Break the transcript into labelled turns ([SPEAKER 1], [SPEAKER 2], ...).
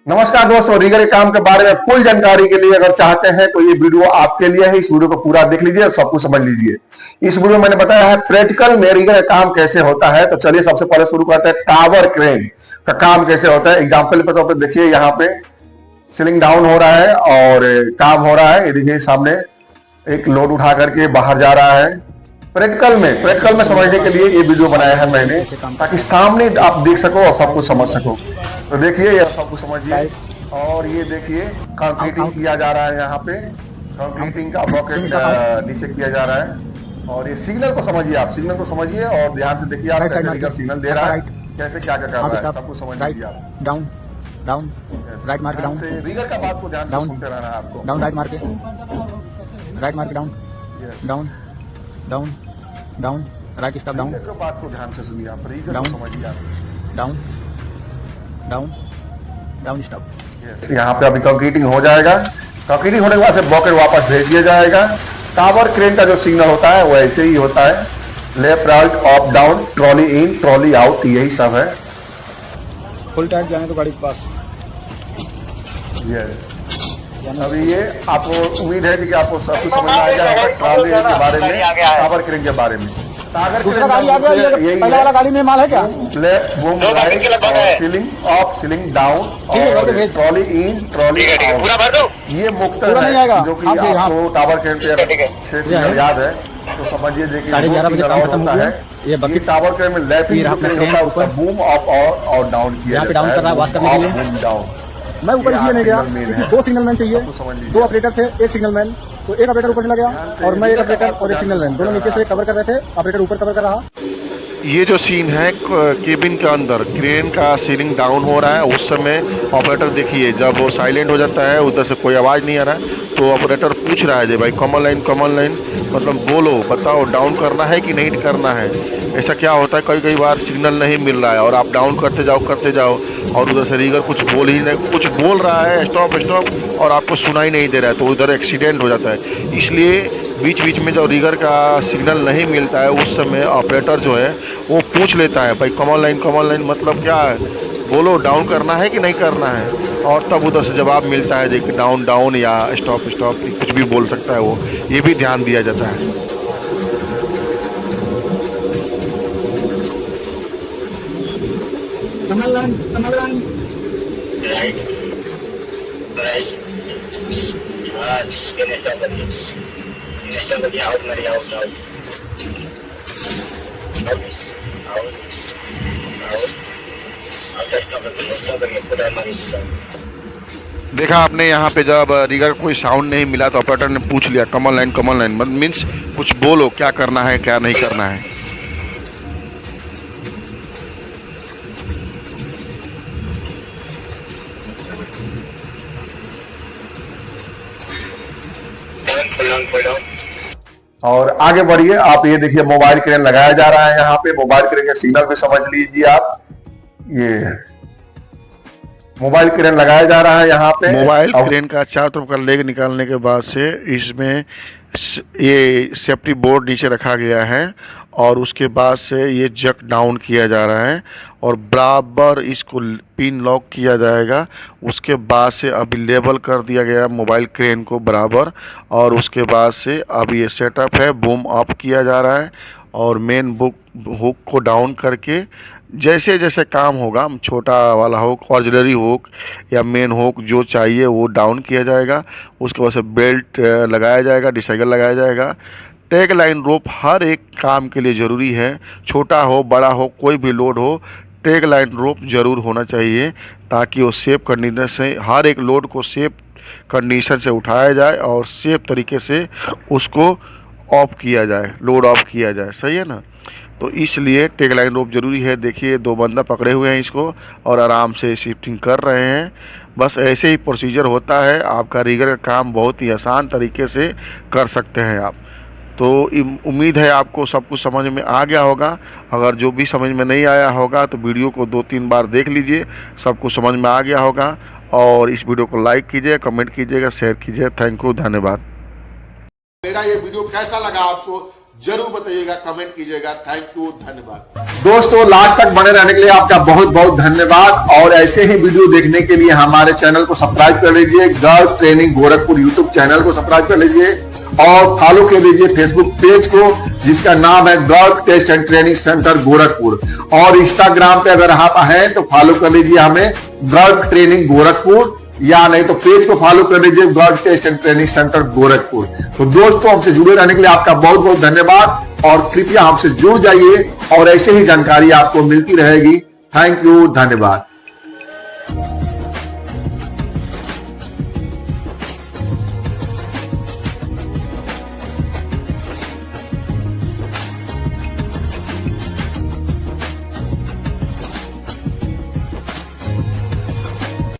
[SPEAKER 1] नमस्कार दोस्तों, रीगर के काम के बारे में फुल जानकारी के लिए अगर चाहते हैं तो ये वीडियो आपके लिए है। इस वीडियो को पूरा देख लीजिए और सब कुछ समझ लीजिए। इस वीडियो में मैंने बताया है प्रैक्टिकल में रीगर का काम कैसे होता है। तो चलिए सबसे पहले शुरू करते हैं टावर क्रेन का काम कैसे होता है। एग्जाम्पल पे तो देखिए यहाँ पे सीलिंग डाउन हो रहा है और काम हो रहा है। ये देखिए सामने एक लोड उठा करके बाहर जा रहा है। प्रैक्टिकल में समझने के लिए ये वीडियो बनाया है मैंने, ताकि सामने आप देख सको और सब कुछ समझ सको। तो देखिए ये सब कुछ समझिए। और ये देखिए कंक्रीटिंग किया जा रहा है। यहाँ पे कंक्रीटिंग का बकेट नीचे किया जा रहा है। और ये सिग्नल को समझिए, आप सिग्नल को समझिए और ध्यान से देखिए आप कैसे रीगर सिग्नल दे रहा है, कैसे क्या क्या कर रहा है, सब कुछ समझ लीजिए आप।
[SPEAKER 2] डाउन डाउन राइट मार के डाउन
[SPEAKER 1] से रीगर का बात को ध्यान से सुनते रहना है आपको।
[SPEAKER 2] डाउन राइट मार के down down down down right stop down
[SPEAKER 1] बात को ध्यान से सुनिए आप, रीगर को समझिए आप।
[SPEAKER 2] Down down down stop.
[SPEAKER 1] यहाँ पे अभी कंक्रीटिंग हो जाएगा। कंक्रीटिंग होने के बाद से बकेट वापस भेज दिया जाएगा। टावर क्रेन का जो सिग्नल होता है वो ऐसे ही होता है, left right up down, trolley in trolley out, यही सब है।
[SPEAKER 2] फुल टाइट जाने तो गाड़ी के पास।
[SPEAKER 1] यस, अभी ये आपको उम्मीद है कि आपको सब कुछ समझ में आ गया होगा ट्रॉली के बारे में, टावर क्रेन के बारे में।
[SPEAKER 2] दूसरा गाड़ी आ गया, पहले वाला गाड़ी में माल है क्या?
[SPEAKER 1] Ceiling up ceiling down, trolley in trolley out, ये मुक्त है जो कि आपको टावर क्रेन पे 6 सिग्नल याद है तो समझिए। देखिए
[SPEAKER 2] 11:30 बजे काम खत्म हो गया। ये बकेट
[SPEAKER 1] टावर क्रेन में लैपिंग होता है, उसका बूम अप और डाउन किया जाता है।
[SPEAKER 2] डाउन कर रहा है वॉश करने के लिए।
[SPEAKER 1] Boom down.
[SPEAKER 2] मैं ऊपर इसलिए नहीं गया, दो सिग्नल मैन चाहिए, दो ऑपरेटर थे, एक सिग्नल मैन। तो एक ऑपरेटर ऊपर चला गया और मैं एक ऑपरेटर और एक सिग्नल मैन, दोनों नीचे से कवर कर रहे थे, ऑपरेटर ऊपर कवर कर रहा।
[SPEAKER 3] ये जो सीन है केबिन के अंदर क्रेन का सीलिंग डाउन हो रहा है, उस समय ऑपरेटर देखिए जब वो साइलेंट हो जाता है, उधर से कोई आवाज़ नहीं आ रहा है तो ऑपरेटर पूछ रहा है भाई कॉमन लाइन मतलब बोलो, बताओ डाउन करना है कि नहीं करना है। ऐसा क्या होता है कई बार सिग्नल नहीं मिल रहा है और आप डाउन करते जाओ और उधर से रीगर कुछ बोल ही नहीं, कुछ बोल रहा है स्टॉप और आपको सुनाई नहीं दे रहा है, तो उधर एक्सीडेंट हो जाता है। इसलिए बीच में जब रीगर का सिग्नल नहीं मिलता है उस समय ऑपरेटर जो है वो पूछ लेता है भाई कॉमन लाइन मतलब क्या है, बोलो डाउन करना है कि नहीं करना है। और तब उधर से जवाब मिलता है देखिए डाउन या स्टॉप कुछ भी बोल सकता है वो, ये भी ध्यान दिया जाता है। देखा आपने यहाँ पे जब रीगर कोई साउंड नहीं मिला तो ऑपरेटर ने पूछ लिया कॉमन लाइन मीन्स कुछ बोलो क्या करना है क्या नहीं करना है।
[SPEAKER 1] और आगे बढ़िए आप, ये देखिए मोबाइल क्रेन लगाया जा रहा है। यहाँ पे मोबाइल क्रेन का सिग्नल भी समझ लीजिए आप। ये मोबाइल क्रेन लगाया जा रहा है यहाँ पे।
[SPEAKER 3] मोबाइल क्रेन का चारों तरफ का लेग निकालने के बाद से इसमें ये सेफ्टी बोर्ड नीचे रखा गया है और उसके बाद से ये जक डाउन किया जा रहा है और बराबर इसको पिन लॉक किया जाएगा। उसके बाद से अभी लेबल कर दिया गया मोबाइल क्रेन को बराबर, और उसके बाद से अब ये सेटअप है, बूम अप किया जा रहा है और मेन हुक को डाउन करके जैसे जैसे काम होगा, छोटा वाला हुक, ऑक्सिलरी हुक या मेन हुक जो चाहिए वो डाउन किया जाएगा। उसके बाद से बेल्ट लगाया जाएगा, डिसाइगल लगाया जाएगा। टैग लाइन रोप हर एक काम के लिए ज़रूरी है, छोटा हो बड़ा हो कोई भी लोड हो, टैग लाइन रोप ज़रूर होना चाहिए ताकि वो सेफ कंडीशन से हर एक लोड को सेफ कंडीशन से उठाया जाए और सेफ तरीके से उसको ऑफ किया जाए, लोड ऑफ किया जाए। सही है ना? तो इसलिए टैग लाइन रोप ज़रूरी है। देखिए 2 बंदा पकड़े हुए हैं इसको और आराम से शिफ्टिंग कर रहे हैं। बस ऐसे ही प्रोसीजर होता है। आपका रीगर का काम बहुत ही आसान तरीके से कर सकते हैं आप। तो उम्मीद है आपको सब कुछ समझ में आ गया होगा। अगर जो भी समझ में नहीं आया होगा तो वीडियो को 2-3 बार देख लीजिए, सब कुछ समझ में आ गया होगा। और इस वीडियो को लाइक कीजिए, कमेंट कीजिएगा, शेयर कीजिए। थैंक यू, धन्यवाद।
[SPEAKER 4] मेरा ये वीडियो कैसा लगा आपको जरूर बताइएगा, कमेंट कीजिएगा। थैंक यू, धन्यवाद।
[SPEAKER 1] दोस्तों लास्ट तक बने रहने के लिए आपका बहुत बहुत धन्यवाद और ऐसे ही वीडियो देखने के लिए हमारे चैनल को सब्सक्राइब कर लीजिए। Girls training Gorakhpur YouTube channel को सब्सक्राइब कर लीजिए और फॉलो कर लीजिए फेसबुक पेज को जिसका नाम है girls test and training centre Gorakhpur. और इंस्टाग्राम पे अगर आप हैं तो फॉलो कर लीजिए हमें गर्ल्स ट्रेनिंग गोरखपुर, या नहीं तो पेज को फॉलो कर लीजिए girls test and training centre Gorakhpur. तो दोस्तों हमसे जुड़े रहने के लिए आपका बहुत बहुत धन्यवाद और कृपया हमसे जुड़ जाइए और ऐसे ही जानकारी आपको मिलती रहेगी। थैंक यू, धन्यवाद।